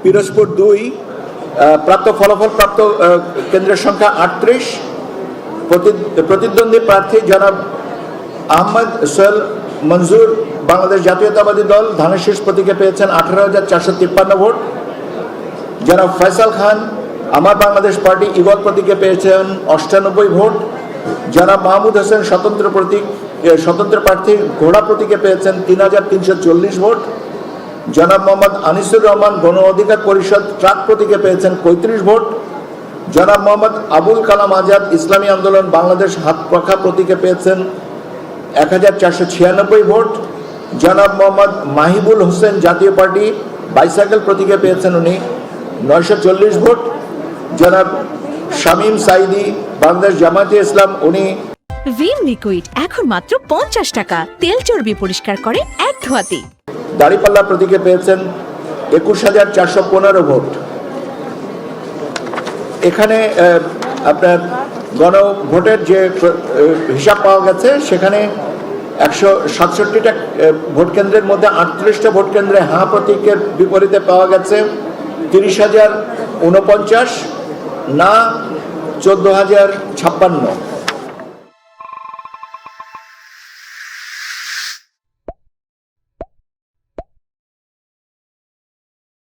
পিরোজপুর 2 প্রাপ্ত ফলাফল প্রাপ্ত কেন্দ্রের সংখ্যা 38। প্রতিদ্বন্দ্বী প্রার্থী জনাব আহমদ সোহেল মঞ্জুর বাংলাদেশ জাতীয়তাবাদী দল ধানের প্রতীকে পেয়েছেন 18,453 ভোট। জনাব ফয়সাল খান আমার বাংলাদেশ পার্টি ইগল প্রতীকে পেয়েছেন 98 ভোট। জনাব মাহমুদ হোসেন স্বতন্ত্র প্রার্থী ঘোড়া প্রতীকে পেয়েছেন 3,340 ভোট। জনাব মোহাম্মদ আনিসুর রহমান গণ অধিকার পরিষদ ট্রাক প্রতীকে পেয়েছেন 35 ভোট। জনাব মোহাম্মদ আবুল কালাম আজাদ ইসলামী আন্দোলন বাংলাদেশ হাত পাখা প্রতীকে পেয়েছেন 1,496 ভোট। জনাব মোহাম্মদ মাহিবুল হোসেন জাতীয় পার্টি বাইসাইকেল প্রতীকে পেয়েছেন উনি 940 ভোট। জনাব শামীম সাইদি বাংলাদেশ জামায়াতে ইসলাম উনি ভিম লিকুইড এখন মাত্র 50 টাকা, তেল চর্বি পরিষ্কার করে এক ধোয়াতে। দাড়িপাল্লা প্রতীকে পেয়েছেন 21,415 ভোট। এখানে আপনার গণভোটের যে হিসাব পাওয়া গেছে সেখানে 167টা ভোট কেন্দ্রের মধ্যে 38টা ভোট কেন্দ্রে হ্যাঁ প্রতীকের বিপরীতে পাওয়া গেছে 30,049, না 14,056।